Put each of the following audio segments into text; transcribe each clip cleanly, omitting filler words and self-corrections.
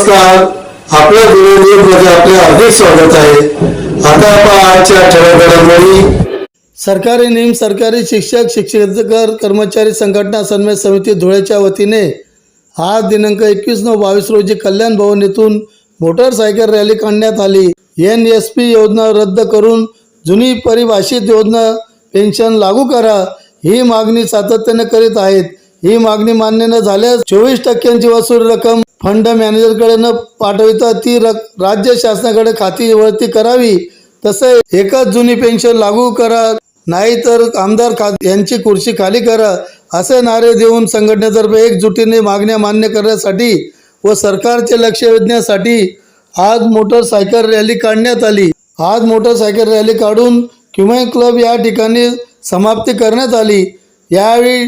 नमस्कार, आपल्या न्यूजमध्ये आपले हार्दिक स्वागत आहे। आता आपण आजच्या ठळक घडामोडी। सरकारी निम सरकारी शिक्षक शिक्षकेतर कर्मचारी संघटना समन्वय समिती धुळ्याच्या वतीने आज दिनांक 21/9/22 रोजी कल्याण भवन येथून मोटरसायकल रॅली काढण्यात आली। NSP योजना रद्द करून जुनी परिभाषित योजना पेन्शन लागू करा ही मागणी सातत्याने करीत आहेत। ही मागणी मान्य न झाल्यास 24% वसूल रक्कम फंड मॅनेजरकडे न पाठविता ती राज्य शासनाकडे खाती वळती करावी। तसेच एकच जुनी पेन्शन लागू करा नाहीतर आमदार यांची खुर्ची खाली करा असे नारे देऊन संघटनेतर्फे एकजुटीने मागण्या मान्य करण्यासाठी व सरकारचे लक्ष वेधण्यासाठी आज मोटरसायकल रॅली काढण्यात आली। आज मोटरसायकल रॅली काढून क्युमेन क्लब या ठिकाणी समाप्ती करण्यात आली। यावेळी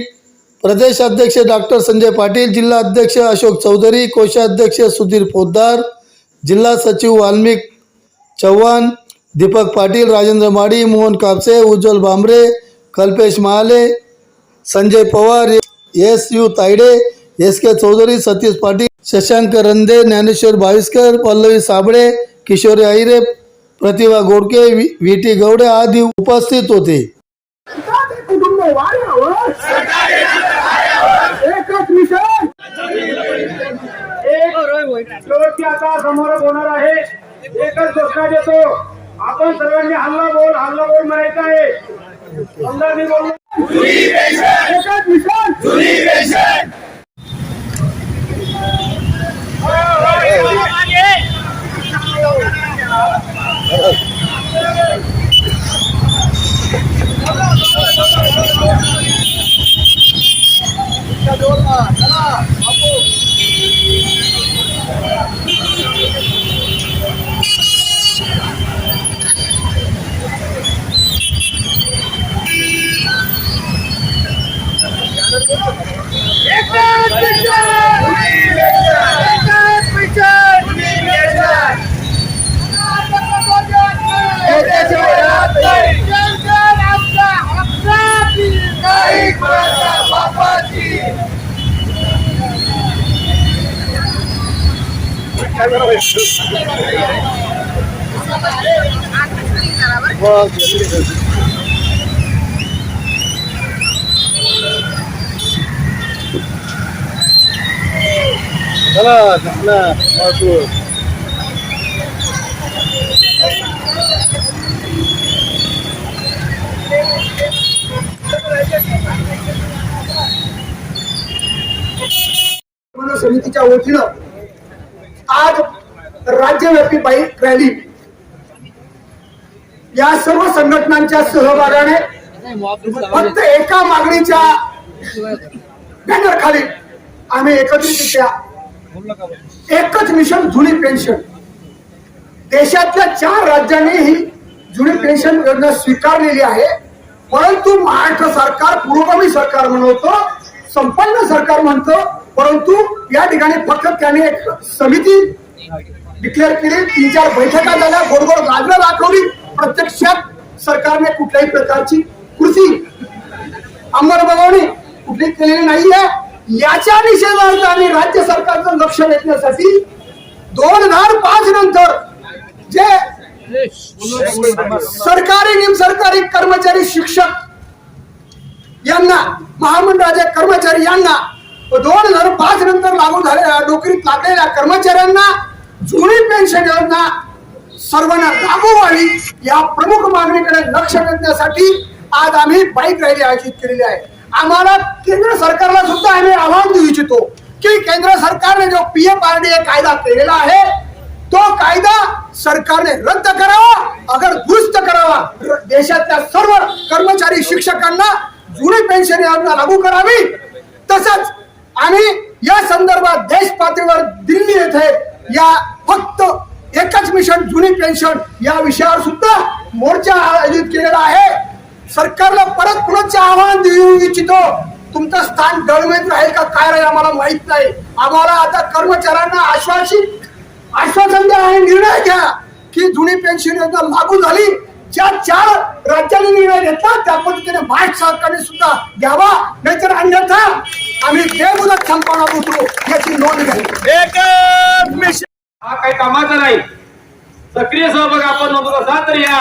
प्रदेश अध्यक्ष डॉक्टर संजय पाटील, जिल्हा अध्यक्ष अशोक चौधरी, कोषाध्यक्ष सुधीर पोद्दार, जिल्हा सचिव वाल्मिक चव्हाण, दीपक पाटील, राजेंद्र माडी, मोहन कापसे, उज्ज्वल बांबरे, कल्पेश महाले, संजय पवार, SU तायडे, SK चौधरी, सतीश पाटील, शशांक रंदे, ज्ञानेश्वर भाविस्कर, पल्लवी साबळे, किशोरी आहिरे, प्रतिभा गोडके, VT गौडे आदी उपस्थित होते। एकच मिशन शेवटची आता समोर होणार आहे। एकच घोषणा देतो, आपण सर्वांनी हल्ला बोल म्हणायचं आहे। अंदाजे बोल, एकच मिशन, समितीच्या वतीनं आज राज्यव्यापी बाईक रॅली या सर्व संघटनांच्या सहभागाने फक्त एका मागणीच्या बॅनर खाली आम्ही एकत्रितरित्या एकच मिशन जुनी पेन्शन, देशातल्या 4 राज्यांनी ही जुनी पेन्शन योजना स्वीकारलेली आहे। परंतु महाराष्ट्र सरकार पुरोगामी सरकार म्हणतो, संपन्न सरकार म्हणतो, परंतु या ठिकाणी फक्त त्याने एक समिती डिक्लेअर केली, 3-4 बैठका झाल्या, गोडगोड गाजर दाखवली, प्रत्यक्षात सरकारने कुठल्याही प्रकारची कृती अंमलबजावणी कुठली केलेली नाहीये। याच्या निषेधार्थ आणि राज्य सरकारचं लक्ष वेधण्यासाठी 2005 नंतर जे सरकारी निमसरकारी कर्मचारी शिक्षक यांना, महामंडळाचे कर्मचारी यांना 2005 नंतर लागू झालेल्या नोकरीत लागलेल्या कर्मचाऱ्यांना जुनी पेन्शन योजना सर्वांना लागू व्हावी या प्रमुख मागणीकडे लक्ष वेधण्यासाठी आज आम्ही बाईक रॅली आयोजित केलेली आहे। आम्हाला केंद्र सरकारला सुद्धा आम्ही आवाहन देऊ इच्छितो की केंद्र सरकारने जो PFRDA कायदा केलेला आहे तो कायदा सरकारने रद्द करावा, अगर दुरुस्त करावा, देशातल्या सर्व कर्मचारी शिक्षकांना जुनी पेन्शन योजना लागू करावी। तसंच आम्ही या संदर्भात देश पातळीवर दिल्ली येथे या फक्त एकच मिशन जुनी पेन्शन या विषयावर सुद्धा मोर्चा आयोजित केलेला आहे। सरकारला परत पुनश्च आवाहन देऊ इच्छितो, तुमचं स्थान डळमळीत राहील का काय राहील आम्हाला माहित नाही। आम्हाला आता कर्मचाऱ्यांना आश्वासन द्या आणि निर्णय घ्या की जुनी पेन्शन योजना लागू झाली, ज्या 4 राज्याने निर्णय घेतला त्या पद्धतीने महाराष्ट्र सरकारने सुद्धा घ्यावा, नाहीतर अन्यथा आम्ही बेमुदत संपवणार उतरू याची नोंद घ्यावी. हा काही कामाचा नाही. सक्रिय सहभाग आपण नोंदवत असा तर या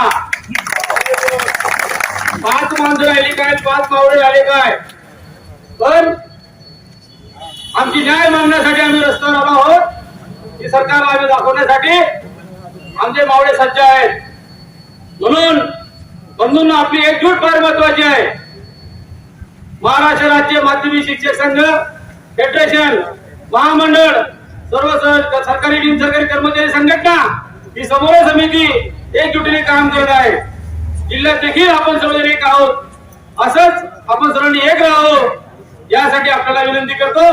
5 माणसं राहिली काय, 5 मावळे आले काय, पण आमची न्याय मागण्यासाठी आम्ही रस्त्यावर आलो आहोत. की सरकारला आम्ही दाखवण्यासाठी आमचे मावळे सज्ज आहेत. म्हणून बंधूंना आपली एकजूट फार महत्वाची आहे. महाराष्ट्र राज्य माध्यमिक शिक्षक संघ, फेडरेशन, महामंडळ, सर्व सरकारी बिनसरकारी कर्मचारी संघटना ही समन्वय समिती एकजुटीने काम करत आहे. जिल्ह्यात देखील आपण सर्वजण एक आहोत. असंच आपण सर्वांनी एक राहावं यासाठी आपल्याला विनंती करतो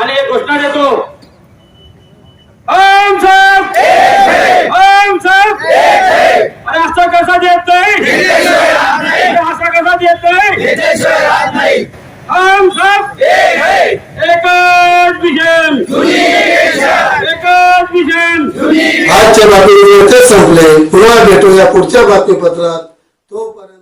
आणि एक घोषणा देतो. हम सब हम सब अरे असा कसा देत नाही, असा कसा देत नाही. हम सब एकच विजन, एकच विजन. आजच्या बातमीपत्र संपले. पुन्हा भेटूया पुढच्या बातमीपत्रात. तोपर्यंत